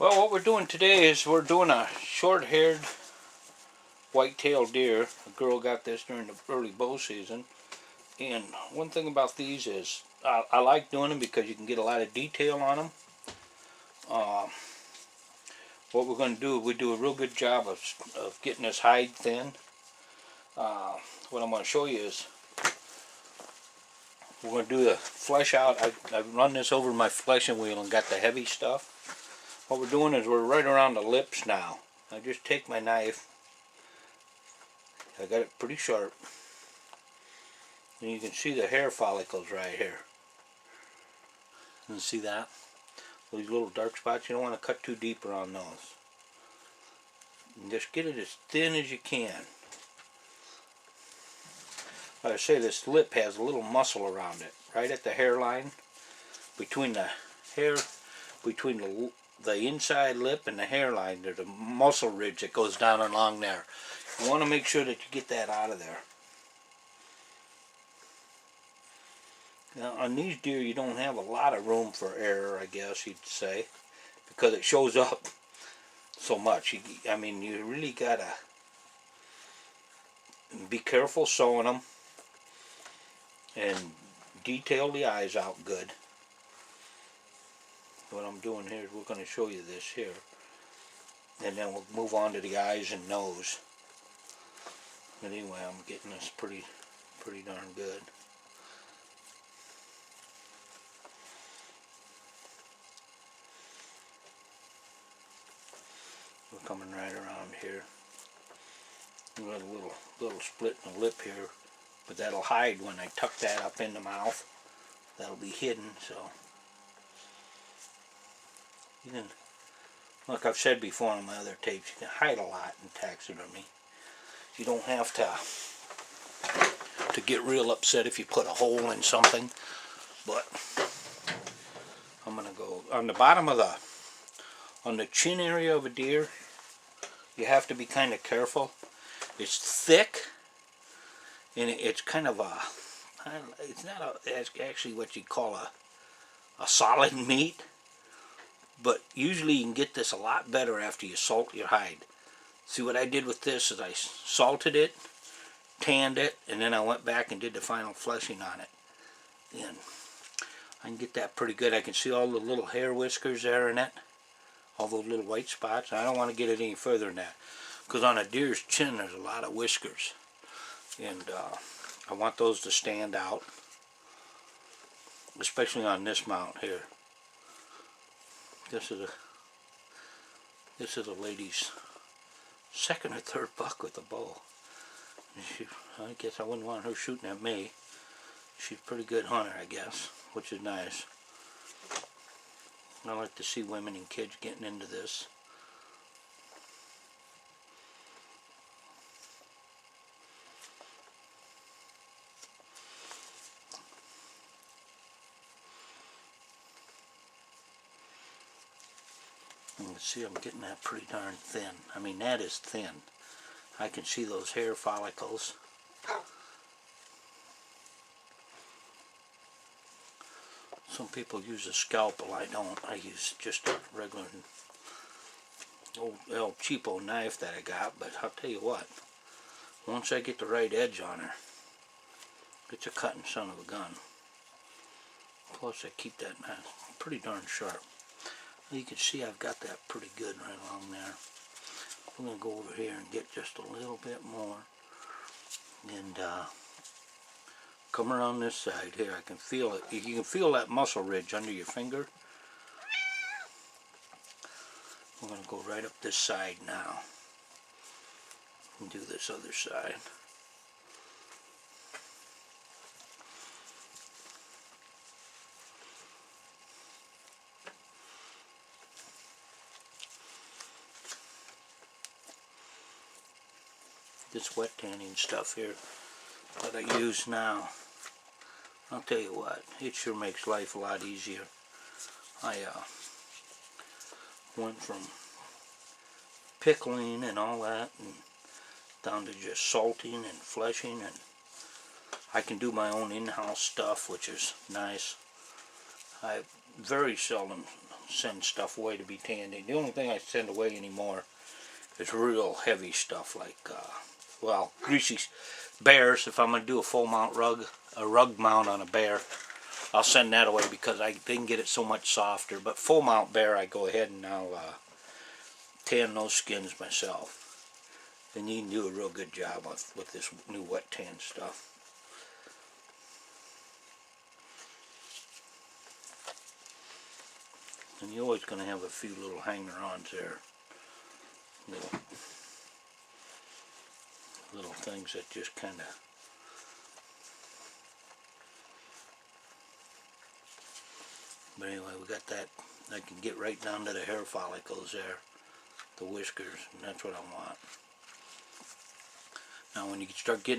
Well, what we're doing today is we're doing a short-haired white-tailed deer. A girl got this during the early bow season. And one thing about these is I like doing them because you can get a lot of detail on them. What we're going to do, we do a real good job of getting this hide thin. What I'm going to show you is we're going to do the flesh out. I've run this over my fleshing wheel and got the heavy stuff. What we're doing is we're right around the lips now. I just take my knife. I got it pretty sharp. And you can see the hair follicles right here. You can see that? These little dark spots, you don't want to cut too deep around those. And just get it as thin as you can. Like I say, this lip has a little muscle around it, right at the hairline, between the hair, between the inside lip and the hairline. There's a muscle ridge that goes down along there. You want to make sure that you get that out of there. Now, on these deer, you don't have a lot of room for error, I guess you'd say, because it shows up so much. I mean, you really gotta be careful sewing them and detail the eyes out good. What I'm doing here is we're going to show you this here, and then we'll move on to the eyes and nose. But anyway, I'm getting this pretty darn good. We're coming right around here. We got a little split in the lip here, but that'll hide when I tuck that up in the mouth. That'll be hidden, so you can, like I've said before on my other tapes, you can hide a lot in taxidermy. You don't have to get real upset if you put a hole in something, but I'm gonna go on the bottom of on the chin area of a deer. You have to be kind of careful. It's thick, and it's kind of it's not it's actually what you call a solid meat, but usually you can get this a lot better after you salt your hide. See, what I did with this is I salted it, tanned it, and then I went back and did the final fleshing on it. And I can get that pretty good. I can see all the little hair whiskers there in it, all those little white spots. I don't want to get it any further than that, because on a deer's chin there's a lot of whiskers, and I want those to stand out, especially on this mount here. This is a lady's second or third buck with a bow. I guess I wouldn't want her shooting at me. She's a pretty good hunter, I guess, which is nice. I like to see women and kids getting into this. You can see I'm getting that pretty darn thin. I mean, that is thin. I can see those hair follicles. Some people use a scalpel. I don't. I use just a regular old cheapo knife that I got. But I'll tell you what, once I get the right edge on her, it's a cutting son of a gun. Plus I keep that knife pretty darn sharp. You can see I've got that pretty good right along there. I'm going to go over here and get just a little bit more, and come around this side here. I can feel it. You can feel that muscle ridge under your finger. I'm going to go right up this side now and do this other side. This wet tanning stuff here that I use now, I'll tell you what, it sure makes life a lot easier. I went from pickling and all that and down to just salting and fleshing, and I can do my own in-house stuff, which is nice. I very seldom send stuff away to be tanned. The only thing I send away anymore is real heavy stuff like, well, greasy bears. If I'm going to do a full mount rug, a rug mount on a bear, I'll send that away because they can get it so much softer. But full mount bear, I go ahead and I'll tan those skins myself. And you can do a real good job with this new wet tan stuff. And you're always going to have a few little hanger-ons there. Little things that just kind of... But anyway, we got that. I can get right down to the hair follicles there. The whiskers, and that's what I want. Now when you start getting